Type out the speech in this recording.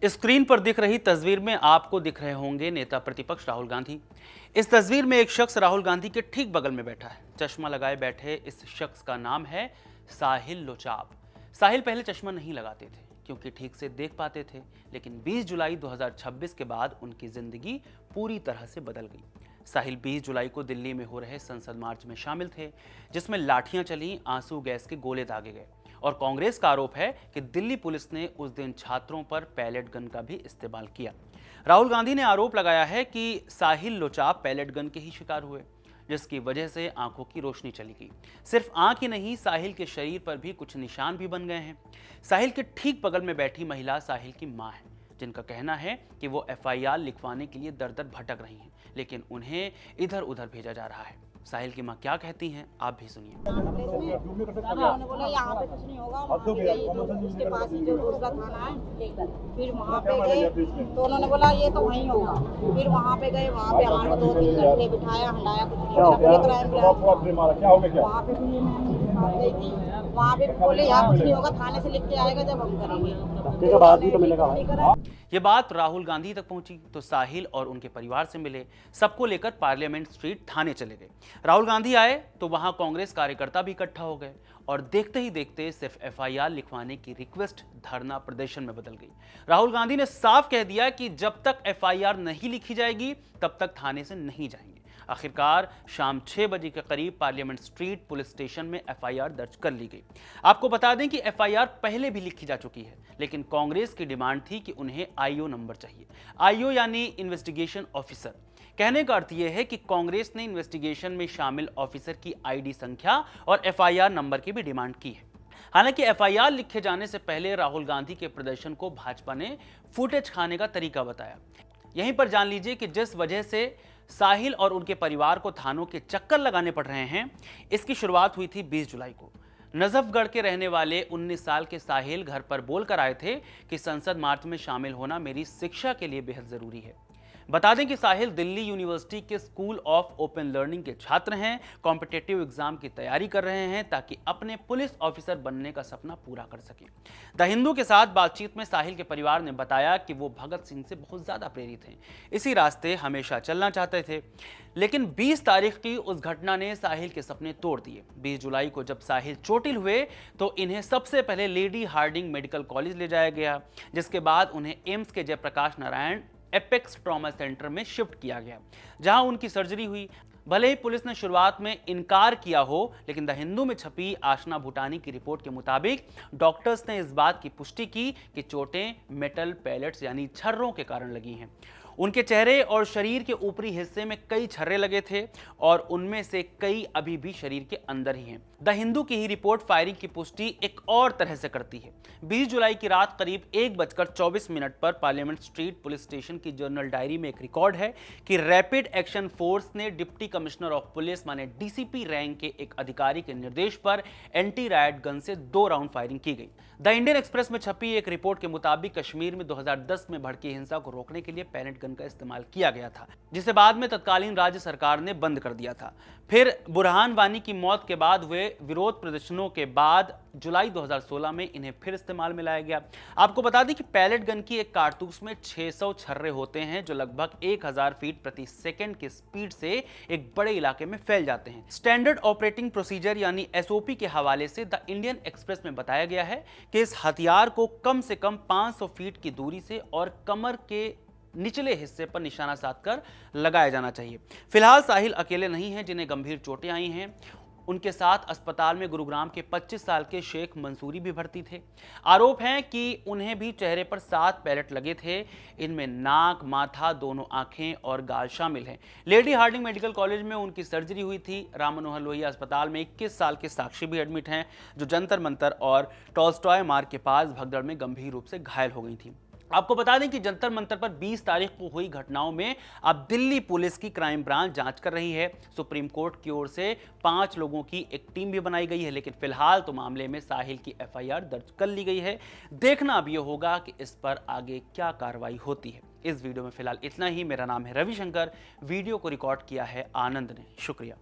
Screen पर दिख रही तस्वीर में आपको दिख रहे होंगे नेता प्रतिपक्ष राहुल गांधी। इस तस्वीर में एक शख्स राहुल गांधी के ठीक बगल में बैठा है। चश्मा लगाए बैठे इस शख्स का नाम है साहिल लोचाब। साहिल पहले चश्मा नहीं लगाते थे क्योंकि ठीक से देख पाते थे, लेकिन 20 जुलाई 2026 के बाद उनकी जिंदगी पूरी तरह से बदल गई। साहिल 20 जुलाई को दिल्ली में हो रहे संसद मार्च में शामिल थे, जिसमें लाठियां चली, आंसू गैस के गोले दागे गए और कांग्रेस का आरोप है कि दिल्ली पुलिस ने उस दिन छात्रों पर पैलेट गन का भी इस्तेमाल किया। राहुल गांधी ने आरोप लगाया है कि साहिल लोचाब पैलेट गन के ही शिकार हुए, जिसकी वजह से आंखों की रोशनी चली गई। सिर्फ आंख ही नहीं, साहिल के शरीर पर भी कुछ निशान भी बन गए हैं। साहिल के ठीक बगल में बैठी महिला साहिल की मां है, जिनका कहना है कि वो एफआईआर लिखवाने के लिए दर दर भटक रही हैं, लेकिन उन्हें इधर उधर भेजा जा रहा है। साहिल की मां क्या कहती हैं, आप भी सुनिए। उन्होंने बोला यहाँ पे कुछ नहीं होगा, वहाँ पे गए तो उसके पास ही जो दूसरा थाना है, फिर वहाँ पे गए तो उन्होंने बोला ये तो वहीं होगा। फिर वहाँ पे गए, वहाँ पे हमारे 2-3 घंटे बिठाया, हंडाया, कुछ नहीं वहाँ पे भी गई थी, वहाँ पे बोले यहाँ कुछ नहीं होगा, थाने से लिख के आएगा जब हम करेंगे। ये बात राहुल गांधी तक पहुंची तो साहिल और उनके परिवार से मिले, सबको लेकर पार्लियामेंट स्ट्रीट थाने चले गए। राहुल गांधी आए तो वहां कांग्रेस कार्यकर्ता भी इकट्ठा हो गए और देखते ही देखते सिर्फ एफआईआर लिखवाने की रिक्वेस्ट धरना प्रदर्शन में बदल गई। राहुल गांधी ने साफ कह दिया कि जब तक एफआईआर नहीं लिखी जाएगी तब तक थाने से नहीं जाएंगे। आखिरकार शाम 6 बजे के करीब पार्लियामेंट स्ट्रीट पुलिस स्टेशन में एफआईआर दर्ज कर ली गई। आपको बता दें कि एफआईआर पहले भी लिखी जा चुकी है, लेकिन कांग्रेस की डिमांड थी कि उन्हें आईओ नंबर चाहिए। आईओ यानी इन्वेस्टिगेशन ऑफिसर। कहने का अर्थ यह है कि कांग्रेस ने इन्वेस्टिगेशन में शामिल ऑफिसर की आईडी संख्या और एफआईआर नंबर की भी डिमांड की है। हालांकि एफआईआर लिखे जाने से पहले राहुल गांधी के प्रदर्शन को भाजपा ने फुटेज खाने का तरीका बताया। यहीं पर जान लीजिए कि जिस वजह से साहिल और उनके परिवार को थानों के चक्कर लगाने पड़ रहे हैं, इसकी शुरुआत हुई थी 20 जुलाई को। नजफगढ़ के रहने वाले 19 साल के साहिल घर पर बोलकर आए थे कि संसद मार्च में शामिल होना मेरी शिक्षा के लिए बेहद जरूरी है। बता दें कि साहिल दिल्ली यूनिवर्सिटी के स्कूल ऑफ ओपन लर्निंग के छात्र हैं, कॉम्पिटिटिव एग्जाम की तैयारी कर रहे हैं ताकि अपने पुलिस ऑफिसर बनने का सपना पूरा कर सकें। द हिंदू के साथ बातचीत में साहिल के परिवार ने बताया कि वो भगत सिंह से बहुत ज्यादा प्रेरित हैं, इसी रास्ते हमेशा चलना चाहते थे, लेकिन 20 तारीख की उस घटना ने साहिल के सपने तोड़ दिए। 20 जुलाई को जब साहिल चोटिल हुए तो इन्हें सबसे पहले लेडी हार्डिंग मेडिकल कॉलेज ले जाया गया, जिसके बाद उन्हें एम्स के Jayaprakash Narayan apex trauma centre में शिफ्ट किया गया, जहां उनकी सर्जरी हुई। भले ही पुलिस ने शुरुआत में इनकार किया हो, लेकिन द हिंदू में छपी आशना भूटानी की रिपोर्ट के मुताबिक डॉक्टर्स ने इस बात की पुष्टि की कि चोटें मेटल पैलेट्स यानी छर्रों के कारण लगी हैं। उनके चेहरे और शरीर के ऊपरी हिस्से में कई छर्रे लगे थे और उनमें से कई अभी भी शरीर के अंदर ही हैं। द हिंदू की ही रिपोर्ट फायरिंग की पुष्टि एक और तरह से करती है। 20 जुलाई की रात करीब 1:24 पर पार्लियामेंट स्ट्रीट पुलिस स्टेशन की जर्नल डायरी में एक रिकॉर्ड है कि रैपिड एक्शन फोर्स ने डिप्टी कमिश्नर ऑफ पुलिस माने डीसीपी रैंक के एक अधिकारी के निर्देश पर एंटी रायट गन से 2 राउंड फायरिंग की गई। द इंडियन एक्सप्रेस में छपी एक रिपोर्ट के मुताबिक कश्मीर में 2010 में भड़की हिंसा को रोकने के लिए पैलेट गन का इस्तेमाल किया गया था, जिसे बाद में तत्कालीन राज्य सरकार ने बंद कर दिया था। फिर बुरहान वानी की मौत के बाद हुए विरोध प्रदर्शनों के बाद जुलाई 2016 में इन्हें फिर इस्तेमाल में लाया गया। आपको बता दें कि पैलेट गन की एक कारतूस में 600 छर्रे होते हैं, जो लगभग 1000 फीट प्रति सेकंड की स्पीड से एक बड़े इलाके में फैल जाते हैं। स्टैंडर्ड ऑपरेटिंग प्रोसीजर यानी एसओपी के हवाले से द इंडियन एक्सप्रेस में बताया गया है कि इस हथियार को कम से कम 500 फीट की दूरी से और कमर के निचले हिस्से पर निशाना साधकर लगाया जाना चाहिए। फिलहाल साहिल अकेले नहीं हैं जिन्हें गंभीर चोटें आई हैं। उनके साथ अस्पताल में गुरुग्राम के 25 साल के शेख मंसूरी भी भर्ती थे। आरोप है कि उन्हें भी चेहरे पर 7 पैलेट लगे थे। इनमें नाक, माथा, दोनों आंखें और गाल शामिल हैं। लेडी हार्डिंग मेडिकल कॉलेज में उनकी सर्जरी हुई थी। राम मनोहर लोहिया अस्पताल में 21 साल के साक्षी भी एडमिट हैं, जो जंतर मंतर और टॉल्स्टॉय मार्ग के पास भगदड़ में गंभीर रूप से घायल हो गई थी। आपको बता दें कि जंतर मंतर पर 20 तारीख को हुई घटनाओं में अब दिल्ली पुलिस की क्राइम ब्रांच जांच कर रही है। सुप्रीम कोर्ट की ओर से 5 लोगों की एक टीम भी बनाई गई है, लेकिन फिलहाल तो मामले में साहिल की एफआईआर दर्ज कर ली गई है। देखना अब यह होगा कि इस पर आगे क्या कार्रवाई होती है। इस वीडियो में फिलहाल इतना ही। मेरा नाम है रविशंकर। वीडियो को रिकॉर्ड किया है आनंद ने। शुक्रिया।